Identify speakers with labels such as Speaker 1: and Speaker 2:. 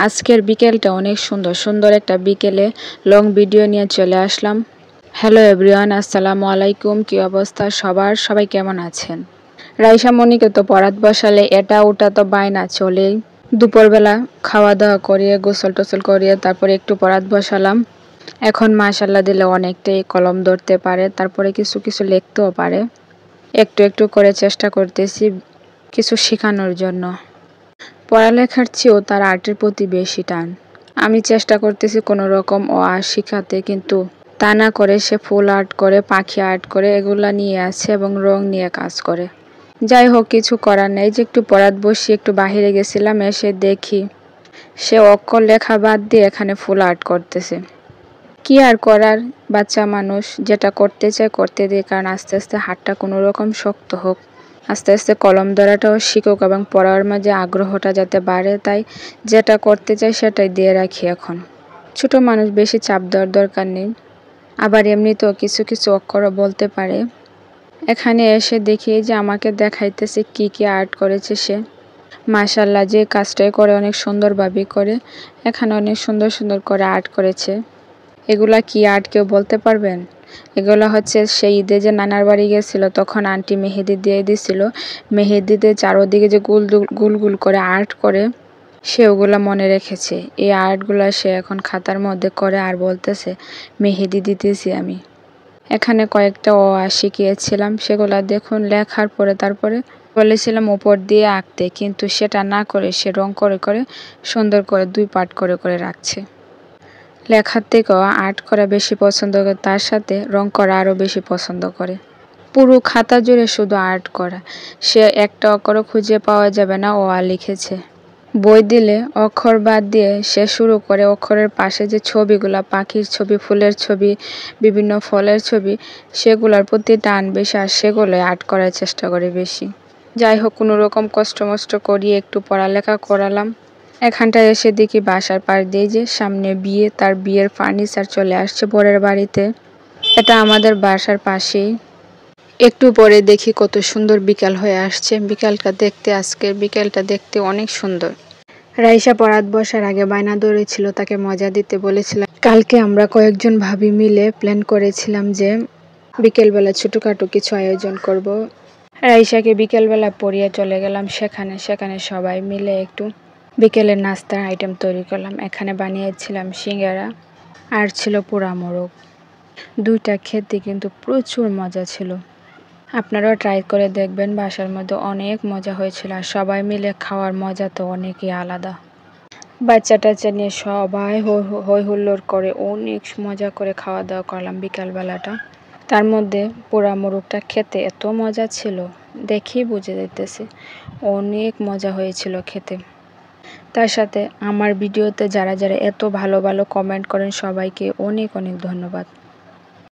Speaker 1: আজকের বিকেলটা অনেক সুন্দর সুন্দর একটা বিকেলে লং ভিডিও নিয়ে চলে আসলাম। হ্যালো এভরিওয়ান, আসসালামু আলাইকুম। কি অবস্থা সবার? সবাই কেমন আছেন? রাইসা মনিকে তো পড়াত বসালে এটা ওটা তো বায়না চলেই। দুপুরবেলা খাওয়া দাওয়া করিয়ে গোসল টোসল করিয়ে তারপরে একটু পড়াত বসালাম। এখন মাশাল্লাহ দিলে অনেকটাই কলম ধরতে পারে, তারপরে কিছু কিছু লিখতেও পারে। একটু একটু করে চেষ্টা করতেছি কিছু শেখানোর জন্য। পড়ালেখার চেয়েও তার আর্টের প্রতি বেশি টান। আমি চেষ্টা করতেছি কোনো রকম শেখাতে, কিন্তু তা না করে সে ফুল আর্ট করে, পাখি আর্ট করে, এগুলা নিয়ে আছে এবং রং নিয়ে কাজ করে। যাই হোক, কিছু করার নেই। যে একটু পড়াত বসি, একটু বাহিরে গেছিলাম, এসে দেখি সে অক্ষর লেখা বাদ দিয়ে এখানে ফুল আর্ট করতেছে। কি আর করার, বাচ্চা মানুষ যেটা করতে চায় করতে দিয়ে, কারণ আস্তে আস্তে হাতটা কোনো রকম শক্ত হোক, আস্তে আস্তে কলম ধরাটাও শিখুক এবং পড়ার মাঝে আগ্রহটা যাতে বাড়ে, তাই যেটা করতে চাই সেটাই দিয়ে রাখি। এখন ছোট মানুষ, বেশি চাপ দেওয়ার দরকার নেই। আবার এমনিতেও কিছু কিছু অক্ষরও বলতে পারে। এখানে এসে দেখি যে আমাকে দেখাইতেছে কি কি আর্ট করেছে সে। মাশাল্লাহ, যে কাজটাই করে অনেক সুন্দরভাবে করে। এখানে অনেক সুন্দর সুন্দর করে আর্ট করেছে। এগুলা কি আর্ট কেউ বলতে পারবেন? এগুলো হচ্ছে সেই ঈদে যে নানার বাড়ি গেছিল, তখন আন্টি মেহেদি দিয়ে দিছিল। মেহেদিতে চারোদিকে যে গুল গুল করে আর্ট করে, সে ওগুলা মনে রেখেছে। এই আর্টগুলা সে এখন খাতার মধ্যে করে আর বলতেছে মেহেদি দিতেছি আমি। এখানে কয়েকটা শিখিয়েছিলাম, সেগুলা দেখুন। লেখার পরে তারপরে বলেছিলাম উপর দিয়ে আঁকতে, কিন্তু সেটা না করে সে রং করে করে সুন্দর করে 2 পার্ট করে করে রাখছে। লেখার থেকেও আর্ট করা বেশি পছন্দ করে, তার সাথে রং করা আরও বেশি পছন্দ করে। পুরো খাতা জুড়ে শুধু আর্ট করা। সে একটা অক্ষরও খুঁজে পাওয়া যাবে না লিখেছে। বই দিলে অক্ষর বাদ দিয়ে সে শুরু করে অক্ষরের পাশে যে ছবিগুলা, পাখির ছবি, ফুলের ছবি, বিভিন্ন ফলের ছবি, সেগুলোর প্রতি টান বেশি, আর সেগুলোই আর্ট করার চেষ্টা করে বেশি। যাই হোক, কোনো রকম কষ্ট মষ্ট করিয়ে একটু পড়ালেখা করালাম। এখানটায় এসে দেখি বাসার পাশ দিয়ে যে সামনে বিয়ে, তার বিয়ের ফার্নিচার চলে আসছে বরের বাড়িতে। এটা আমাদের বাসার পাশেই। একটু পরে দেখি কত সুন্দর বিকাল হয়ে আসছে। আজকের বিকেলটা দেখতে অনেক সুন্দর। রাইসা পড়াত বসার আগে বায়না ধরেছিল তাকে মজা দিতে বলেছিলাম। কালকে আমরা কয়েকজন ভাবি মিলে প্ল্যান করেছিলাম যে বিকেলবেলা ছোটোখাটো কিছু আয়োজন করব। রাইসাকে বিকেলবেলা পড়িয়ে চলে গেলাম সেখানে সবাই মিলে একটু বিকেলের নাস্তার আইটেম তৈরি করলাম। এখানে বানিয়েছিলাম সিঙ্গারা আর ছিল পোড়া মোরগ। দুইটা খেতে কিন্তু প্রচুর মজা ছিল। আপনারাও ট্রাই করে দেখবেন, বাসার মধ্যে অনেক মজা হয়েছিল। আর সবাই মিলে খাওয়ার মজা তো অনেকই আলাদা। বাচ্চা টাচ্চা নিয়ে সবাই হই হুল্লোড় করে অনেক মজা করে খাওয়া দাওয়া করলাম বিকালবেলাটা। তার মধ্যে পোড়া মোরগটা খেতে এত মজা ছিল, দেখেই বুঝে যেতেছে অনেক মজা হয়েছিল খেতে। তার সাথে আমার ভিডিওতে যারা যারা এত ভালো ভালো কমেন্ট করেন, সবাইকে অনেক অনেক ধন্যবাদ।